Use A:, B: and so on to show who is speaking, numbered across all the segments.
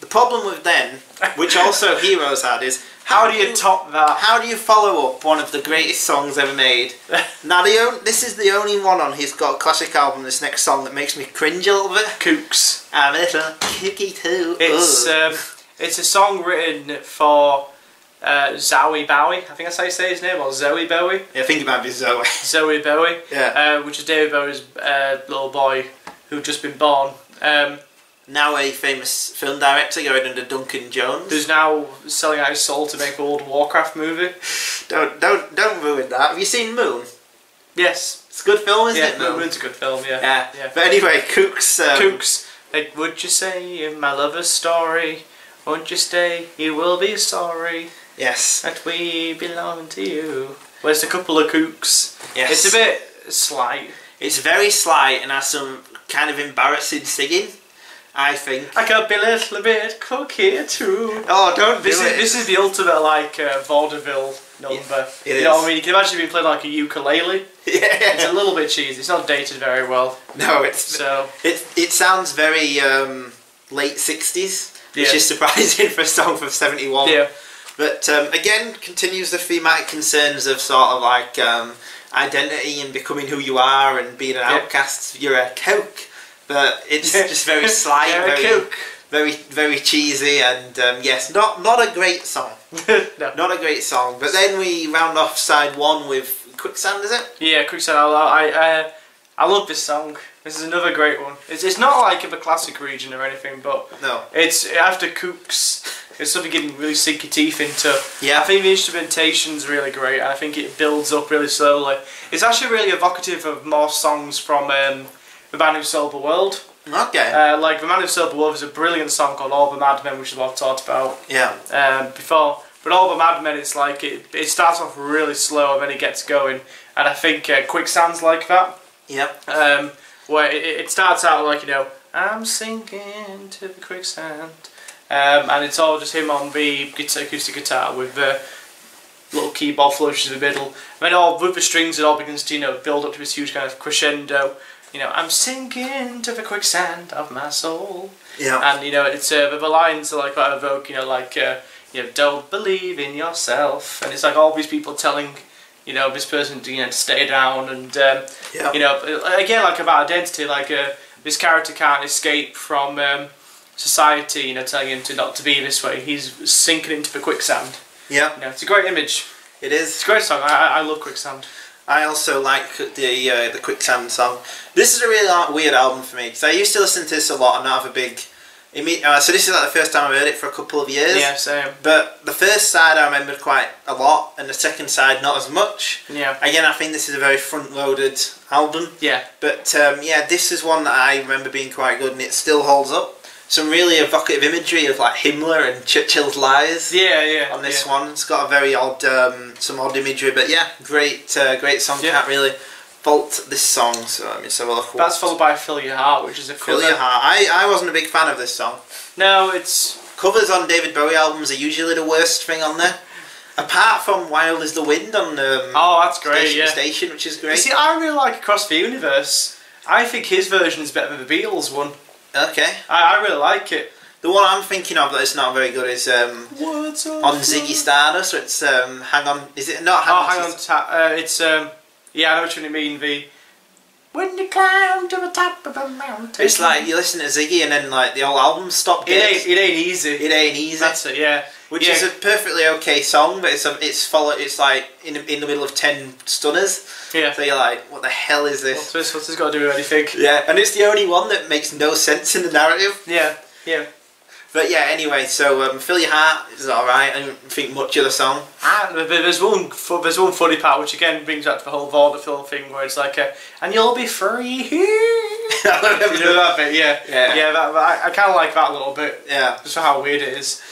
A: problem with then, which also Heroes had, is
B: how do you top that?
A: How do you follow up one of the greatest songs ever made? Now, this is the only one on his got a classic album, this next song, that makes me cringe a little bit.
B: Kooks.
A: I'm a little kooky too.
B: It's a song written for Zowie Bowie. I think that's how you say his name, or Zoe Bowie.
A: Yeah, I think it might be Zoe.
B: Zoe Bowie.
A: Yeah.
B: Which is David Bowie's little boy who'd just been born.
A: Now a famous film director going under Duncan Jones.
B: Who's now selling out his soul to make a World of Warcraft movie.
A: Don't ruin that. Have you seen Moon?
B: Yes.
A: It's a good film, isn't it?
B: Moon's a good film, yeah.
A: But anyway, Kooks.
B: Kooks. Like, would you say in my lover's story, won't you stay, you will be sorry.
A: Yes.
B: That we belong to you. Well, it's a couple of kooks.
A: Yes.
B: It's a bit slight.
A: It's very slight and has some kind of embarrassing singing, I think.
B: I could be a little bit cookie too.
A: Oh, don't do it.
B: This is the ultimate, like, vaudeville number.
A: It
B: you know what I mean? You can imagine being played like a ukulele.
A: Yeah.
B: It's a little bit cheesy. It's not dated very well.
A: No, it sounds very late 60s, which is surprising for a song from 71.
B: Yeah.
A: But again, continues the thematic concerns of sort of like identity and becoming who you are and being an outcast. You're a kook, but it's just very slight, very cheesy, and yes, not a great song.
B: No.
A: Not a great song. But then we round off side one with Quicksand, is it?
B: Yeah, Quicksand. I love this song. This is another great one. It's not like in the classic region or anything, but
A: no.
B: It's after Kooks. It's something getting really sink your teeth into.
A: Yeah.
B: I think the instrumentation's really great, and I think it builds up really slowly. It's actually really evocative of more songs from The Man Who Sold the World.
A: Okay.
B: Like The Man Who Sold the World is a brilliant song called All the Madmen, which is what I've talked about.
A: Yeah.
B: Before. But All the Madmen, it's like it starts off really slow and then it gets going, and I think Quicksand's like that.
A: Yep.
B: Where it starts out like, you know, I'm sinking to the quicksand. And it's all just him on the acoustic guitar with the little keyboard flourishes in the middle. And then all with the strings, it all begins to, you know, build up to this huge kind of crescendo. You know, I'm sinking to the quicksand of my soul.
A: Yeah.
B: And you know, it's the lines are like quite evoke, you know, like you know, don't believe in yourself. And it's like all these people telling, you know, this person to, you know, to stay down, and you know, again, like about identity, like this character can't escape from society, you know, telling him to not to be this way. He's sinking into the quicksand. Yeah. You know, it's a great image.
A: It is.
B: It's a great song. I love Quicksand.
A: I also like the Quicksand song. This is a really weird album for me, because I used to listen to this a lot and not have a big... so this is like the first time I heard it for a couple of years.
B: Yeah, same.
A: But the first side I remembered quite a lot, and the second side not as much.
B: Yeah.
A: Again, I think this is a very front-loaded album.
B: Yeah.
A: But yeah, this is one that I remember being quite good, and it still holds up. Some really evocative imagery of like Himmler and Churchill's lies.
B: Yeah.
A: On this one, it's got a very odd, some odd imagery, but yeah, great song.
B: Yeah.
A: Can't really fault this song. So let me just have a look.
B: That's followed by Fill Your Heart, which is a cover.
A: Fill Your Heart. I wasn't a big fan of this song.
B: No, it's...
A: Covers on David Bowie albums are usually the worst thing on there. Apart from Wild as the Wind on
B: oh, that's great,
A: Station to Station, which is great.
B: You see, I really like Across the Universe. I think his version is better than the Beatles one.
A: Okay.
B: I really like it.
A: The one I'm thinking of that is not very good is on Ziggy Stardust. So it's Hang On. Is it not Hang On?
B: It's yeah, I know what you mean. The when you climb to the top of a mountain.
A: It's like you listen to Ziggy and then like the whole album stopped.
B: It ain't easy.
A: It ain't easy.
B: That's it. Yeah.
A: Which is a perfectly okay song, but it's like in the middle of 10 stunners.
B: Yeah.
A: So you're like, what the hell is this?
B: What's this got to do with anything?
A: Yeah, and it's the only one that makes no sense in the narrative.
B: Yeah.
A: But yeah, anyway, so Fill Your Heart is alright. I don't think much of the song.
B: There's one funny part which again brings back to the whole vaudeville thing where it's like, and you'll be free. You know that bit? Yeah. I kind of like that a little bit.
A: Yeah.
B: Just for how weird it is.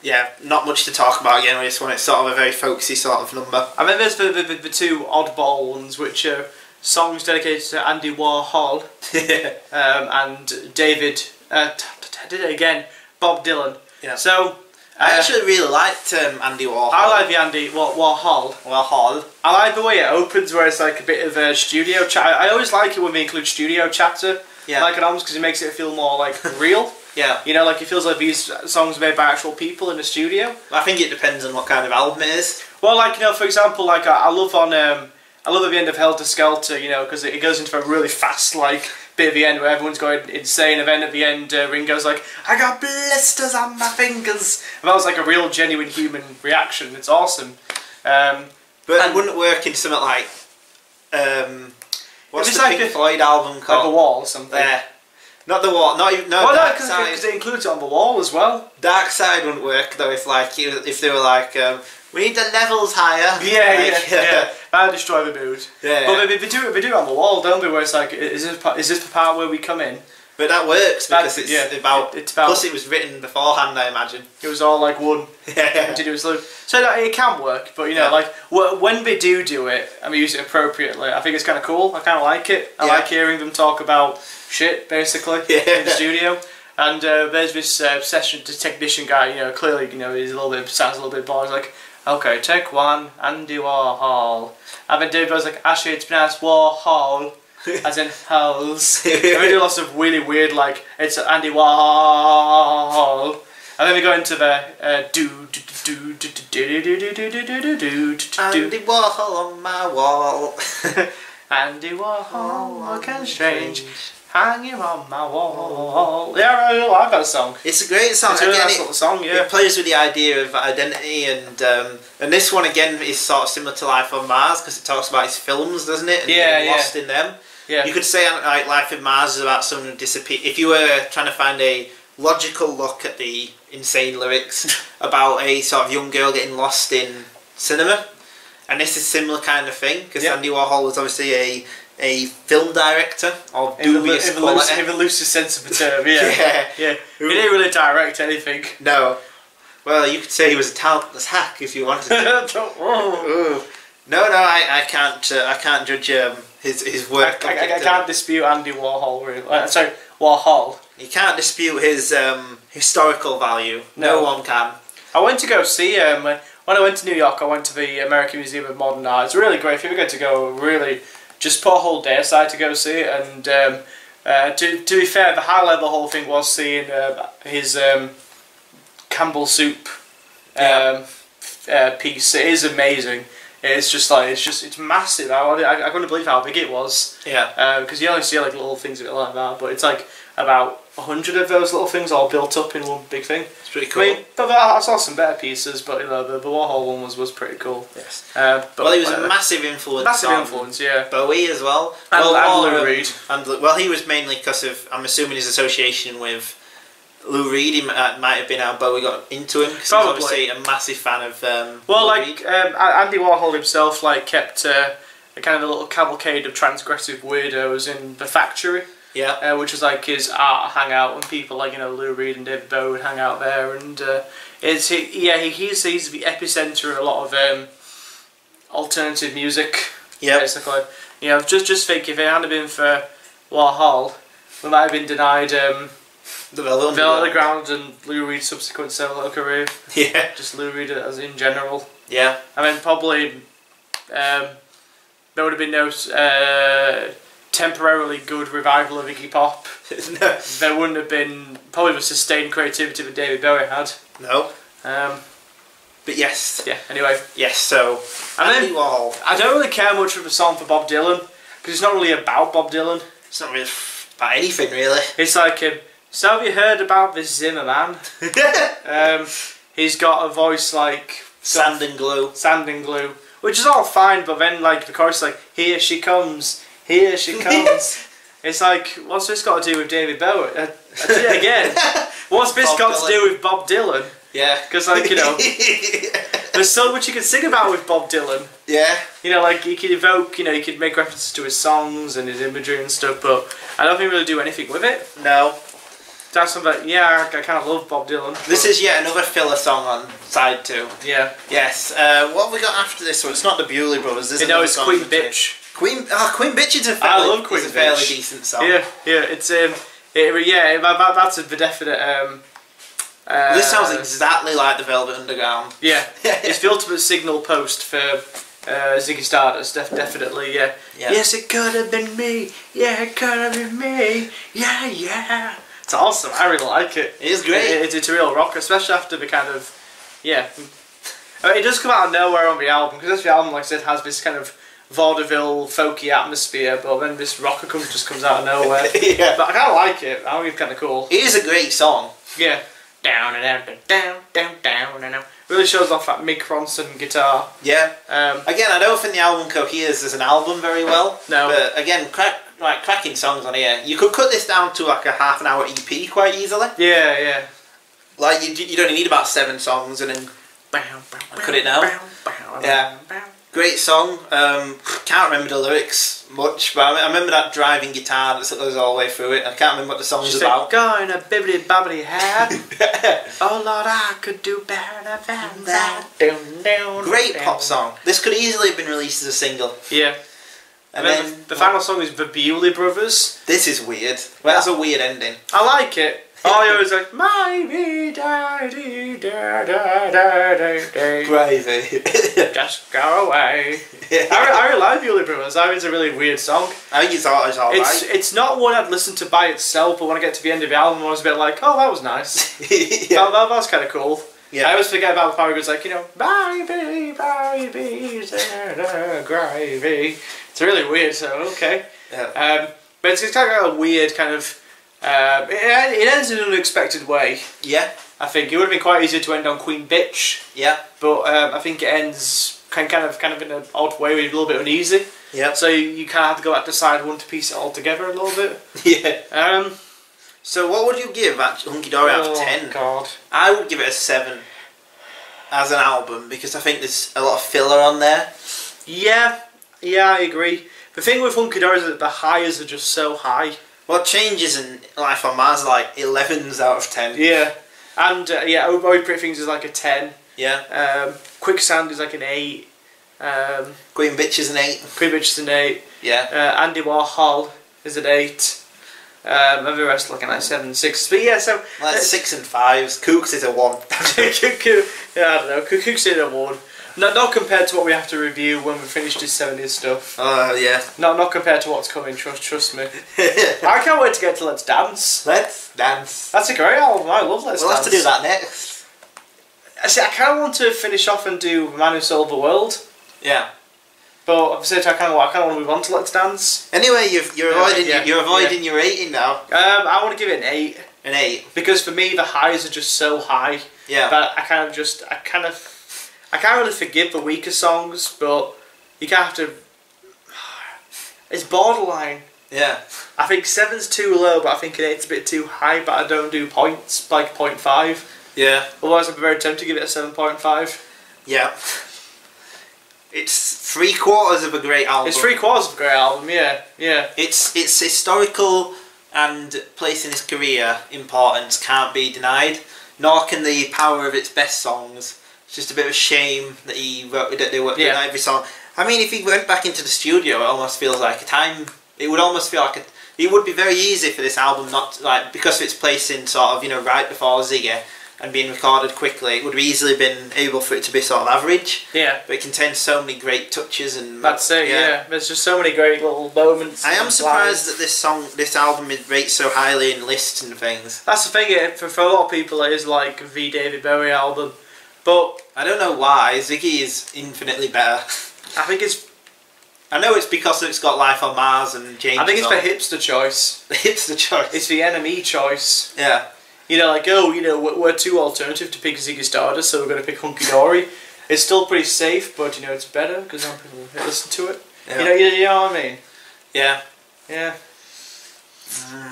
A: Yeah, not much to talk about again with this one. It's sort of a very folksy sort of number.
B: And then there's the two oddball ones, which are songs dedicated to Andy Warhol and David. Did it again, Bob Dylan.
A: Yeah.
B: So
A: I actually really liked Andy Warhol.
B: I like the Andy Warhol. I like the way it opens, where it's like a bit of a studio chat. I always like it when they include studio chatter, like an album, because it makes it feel more like real.
A: Yeah.
B: You know, like it feels like these songs are made by actual people in the studio.
A: I think it depends on what kind of album it is.
B: Well, like, you know, for example, like I love on I love at the end of Helter Skelter, you know, because it goes into a really fast, like, bit at the end where everyone's going insane, and then at the end Ringo's like, I got blisters on my fingers. And that was like a real genuine human reaction. It's awesome.
A: But it wouldn't work in something like what's the Pink Floyd album called?
B: Like The Wall or something.
A: Yeah. Not The Wall, not even, no,
B: well,
A: Dark
B: no,
A: Side.
B: because it includes it on The Wall as well.
A: Dark Side wouldn't work though if they were like, we need the levels higher.
B: Yeah. That'd destroy the mood.
A: Yeah.
B: But they do it on The Wall, don't they? Where it's like, is this the part where we come in?
A: But that works because it's about. Plus, it was written beforehand, I imagine.
B: It was all like one continuous loop. So it can work, but you know, like when they do it and we use it appropriately, I think it's kind of cool. I kind of like it. I like hearing them talk about shit, basically, in the studio. And there's this session technician guy. You know, clearly, you know, sounds a little bit bored. He's like, okay, take one, Andy Warhol. And then David was like, actually, it's pronounced Warhol. As in holes. And we do lots of really weird, like, it's Andy Warhol. And then we go into the
A: Andy Warhol on my wall.
B: Andy Warhol, looking strange, hanging on my wall. Yeah, I really like that song.
A: It's a great song.
B: It's a really nice little song, yeah.
A: It plays with the idea of identity, and this one again is sort of similar to Life on Mars because it talks about his films, doesn't it? And being lost in them.
B: Yeah.
A: You could say like Life on Mars is about someone who disappeared. If you were trying to find a logical look at the insane lyrics about a sort of young girl getting lost in cinema, and this is a similar kind of thing because Andy Warhol was obviously a film director of dubious quality.
B: In the loosest sense of the term, yeah. He didn't really direct anything.
A: No. Well, you could say he was a talentless hack if you wanted to. No, I can't judge his work.
B: I can't dispute Andy Warhol. Really. Sorry, Warhol.
A: You can't dispute his historical value. No one can.
B: I went to go see when I went to New York. I went to the American Museum of Modern Art. It's really great. If you ever get to go, really just put a whole day aside to go see it. And to be fair, the highlight of the whole thing was seeing his Campbell soup piece. It is amazing. It's just like it's massive. I couldn't believe how big it was.
A: Yeah.
B: Because you only see like little things a bit like that, but it's like about 100 of those little things all built up in one big thing.
A: It's pretty cool.
B: I mean, but I saw some better pieces, but you know, the Warhol one was pretty cool.
A: Yes.
B: But
A: well, he was a massive influence.
B: Yeah.
A: Bowie as well.
B: And Lou Reed.
A: Well, he was mainly because of, I'm assuming, his association with Lou Reed. He might have been how Bowie got into him. Because he's obviously a massive fan of Lou Reed.
B: Andy Warhol himself kept a kind of a little cavalcade of transgressive weirdos in the Factory.
A: Yeah.
B: Which was like his art hangout, when people like Lou Reed and David Bowie would hang out there, and he's the epicenter of a lot of alternative music.
A: Yeah.
B: Basically, just think if it hadn't been for Warhol, we might have been denied the Velvet Underground and Lou Reed's subsequent solo career.
A: Yeah.
B: Just Lou Reed as in general.
A: Yeah.
B: I mean, probably there would have been no temporarily good revival of Iggy Pop.
A: No.
B: There wouldn't have been probably the sustained creativity that David Bowie had.
A: No. But yes.
B: Yeah. Anyway.
A: Yes. So Andy Warhol.
B: I don't really care much for the song for Bob Dylan because it's not really about Bob Dylan.
A: It's not really about anything really.
B: It's like so have you heard about this Zimmerman? He's got a voice like
A: Sand and glue,
B: which is all fine, but then the chorus is like, here she comes, here she comes. It's like, what's this got to do with David Bowie? Again, what's this got to do with Bob Dylan?
A: Yeah.
B: Because there's so much you can sing about with Bob Dylan.
A: Yeah.
B: He could evoke, he could make references to his songs and his imagery and stuff, but I don't think he really do anything with it.
A: No.
B: That's something. I kind of love Bob Dylan.
A: This is yet another filler song on side 2.
B: Yeah.
A: Yes. What have we got after this one? It's not the Bewley Brothers.
B: It's Queen Bitch.
A: Queen Bitch is a fairly decent song.
B: Yeah. It's that's a definite.
A: This sounds exactly like the Velvet Underground.
B: Yeah. It's the ultimate signal post for Ziggy Stardust. Definitely. Yeah. Yes, it could have been me. Yeah, it could have been me. Yeah. It's awesome. I really like it.
A: It is great.
B: It's a real rocker, especially after the kind of, yeah. I mean, it does come out of nowhere on the album, because the album, like I said, has this kind of vaudeville, folky atmosphere, but then this rocker just comes out of nowhere.
A: Yeah.
B: But I kind of like it. I think it's kind of cool.
A: It is a great song.
B: Yeah. Down and down, down, down, down, and down. Really shows off that Mick Ronson guitar.
A: Yeah. Again, I don't think the album coheres as an album very well.
B: No.
A: But again, cracking songs on here. You could cut this down to like a half an hour EP quite easily.
B: Yeah, yeah.
A: Like you don't need about 7 songs and then cut it down. Yeah. Great song. Can't remember the lyrics much, but I remember that driving guitar that goes all the way through it. I can't remember what the song's about.
B: Going a bibbidi bobbidi hat. Oh Lord, I could do better than that.
A: Great pop song. This could easily have been released as a single.
B: Yeah. And then the final song is the Bowie Brothers.
A: This is weird. Well, that's a weird ending.
B: I like it. Oh, he always like, maybe daddy da da da da da.
A: Gravy.
B: Just go away.
A: Yeah.
B: I really like Bowie Brothers. I think it's a really weird song.
A: I think it's alright.
B: It's not one I'd listen to by itself, but when I get to the end of the album, I was a bit like, oh, that was nice.
A: Yeah.
B: That was kind of cool.
A: Yeah.
B: I always forget about the part where it's like, you know, baby, baby, gravy. It's really weird, so okay.
A: Yeah.
B: But it's kind of a weird kind of. It ends in an unexpected way.
A: Yeah.
B: I think it would have been quite easy to end on Queen Bitch.
A: Yeah.
B: But I think it ends kind of in an odd way, where you're a little bit uneasy.
A: Yeah.
B: So you kind of have to go back to side one to piece it all together a little bit.
A: Yeah. So what would you give Hunky Dory out of 10?
B: Oh God.
A: I would give it a 7 as an album because I think there's a lot of filler on there.
B: Yeah. Yeah, I agree. The thing with Hunky Dory is that the highs are just so high.
A: Well, Changes in Life on Mars are like 11s out of 10.
B: Yeah. And yeah, Oh Boy Pretty Things is like a 10.
A: Yeah.
B: Quicksand is like an 8.
A: Queen Bitch is an 8.
B: Queen Bitch is an 8.
A: Yeah.
B: Andy Warhol is an 8. And the rest looking like 7, 6. But yeah, so
A: like 6 and 5s. Kooks is a 1.
B: Yeah, I don't know. Kooks is a 1. Not compared to what we have to review when we finish this 70s stuff.
A: Oh yeah.
B: Not compared to what's coming. Trust me. I can't wait to get to Let's Dance.
A: Let's Dance.
B: That's a great album. I love Let's Dance.
A: We'll have to do that next.
B: I kind of want to finish off and do Man Who Sold the World.
A: Yeah.
B: But at the same time, I kind of want to move on to Let's Dance.
A: Anyway, you're avoiding your rating now.
B: I want to give it an 8.
A: An 8.
B: Because for me, the highs are just so high.
A: Yeah.
B: That I can't really forgive the weaker songs, but you kind of have to. It's borderline.
A: Yeah.
B: I think 7's too low, but I think an 8's a bit too high. But I don't do points like 0.5.
A: Yeah.
B: Otherwise, I'd be very tempted to give it a 7.5.
A: Yeah. It's 3/4 of a great album.
B: It's 3/4 of a great album. Yeah. Yeah.
A: It's historical and place in his career importance can't be denied. Nor can the power of its best songs. It's just a bit of a shame that they worked on every song. I mean, if he went back into the studio, it almost feels like a time. It would almost feel like it would be very easy for this album not like because of its placing sort of right before Ziggy and being recorded quickly. It would have easily been able for it to be sort of average.
B: Yeah.
A: But it contains so many great touches and.
B: That's it. Yeah. There's just so many great little moments.
A: I am surprised that this album is rated so highly in lists and things.
B: That's the thing. For a lot of people, it is like the David Bowie album. But
A: I don't know why. Ziggy is infinitely better.
B: I think it's.
A: I know it's because it's got Life on Mars and James.
B: I think it's the hipster choice.
A: The hipster choice.
B: It's the NME choice.
A: Yeah.
B: We're too alternative to pick Ziggy Stardust, so we're going to pick Hunky Dory. It's still pretty safe, but it's better because some people listen to it.
A: Yeah.
B: You know what I mean?
A: Yeah.
B: Yeah.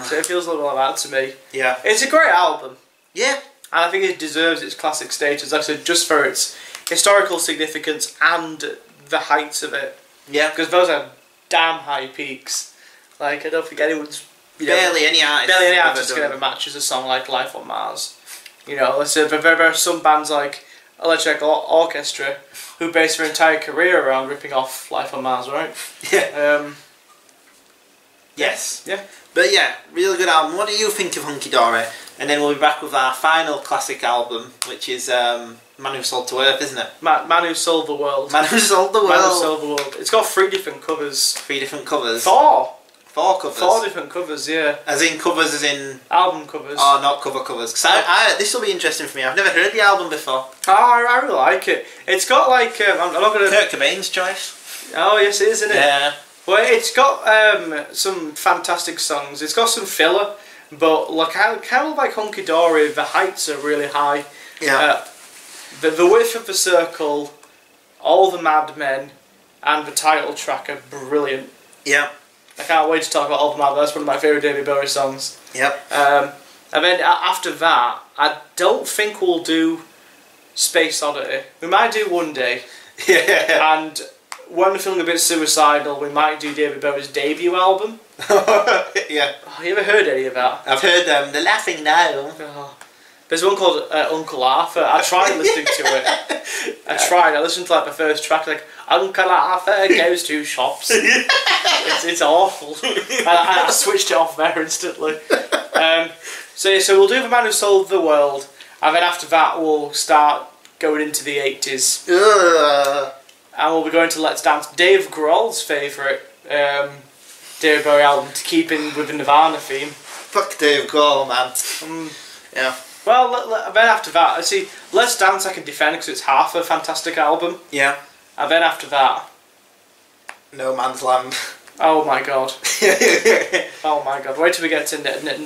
B: So it feels a little like that to me.
A: Yeah.
B: It's a great album.
A: Yeah.
B: And I think it deserves its classic status, like I said, just for its historical significance and the heights of it.
A: Yeah.
B: Because those are damn high peaks. Like, I don't think anyone's...
A: Barely any artist
B: can ever match as a song like Life on Mars. Let's say there are some bands like Electric Orchestra who base their entire career around ripping off Life on Mars, right?
A: Yeah.
B: Yes. Yeah.
A: But yeah, really good album. What do you think of Hunky Dory? And then we'll be back with our final classic album, which is Man Who Sold to Earth, isn't it?
B: Man Who Sold the World.
A: Man Who Sold the World.
B: Man Who Sold the World. It's got 3 different covers.
A: 3 different covers.
B: 4.
A: 4 covers.
B: 4 different covers, yeah.
A: As in covers, as in
B: album covers.
A: Oh, not covers. Because this will be interesting for me. I've never heard the album before.
B: Oh, I really like it. It's got like I'm not gonna.
A: Kurt Cobain's choice.
B: Oh yes, it is, isn't it?
A: Yeah.
B: Well, it's got some fantastic songs. It's got some filler, but like kind of like Hunky Dory, the heights are really high.
A: Yeah.
B: The width of the circle, all the madmen, and the title track are brilliant.
A: Yeah.
B: I can't wait to talk about all the madmen. That's one of my favourite David Bowies songs.
A: Yep.
B: And then after that, I don't think we'll do Space Oddity. We might do one day.
A: Yeah.
B: And when we're feeling a bit suicidal, we might do David Bowie's debut album.
A: Yeah.
B: Oh, you ever heard any of that?
A: I've heard them. They're laughing now.
B: Oh. There's one called Uncle Arthur. I tried listening to it. I listened to like the first track, like Uncle Arthur goes to shops. It's awful. I switched it off there instantly. So we'll do The Man Who Sold the World, and then after that we'll start going into the 80s. And we'll be going to Let's Dance, Dave Grohl's favourite David Bowie album, to keep in with the Nirvana theme.
A: Fuck Dave Grohl, man. Yeah.
B: Well, then after that, see, Let's Dance I can defend because it's half a fantastic album.
A: Yeah. And
B: then after that...
A: No Man's Land.
B: Oh my god. Oh my god. Wait till we get to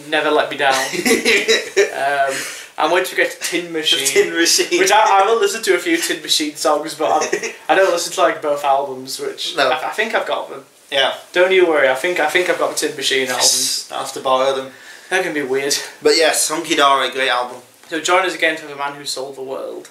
B: Never Let Me Down. And wait till we get to Tin Machine.
A: Tin Machine.
B: Which I will listen to a few Tin Machine songs, but I don't listen to like both albums, which
A: no.
B: I think I've got them.
A: Yeah.
B: Don't you worry, I think I've got the Tin Machine albums.
A: I have to borrow them.
B: That can be weird.
A: But yes, Hunky Dory, great album.
B: So join us again for The Man Who Sold the World.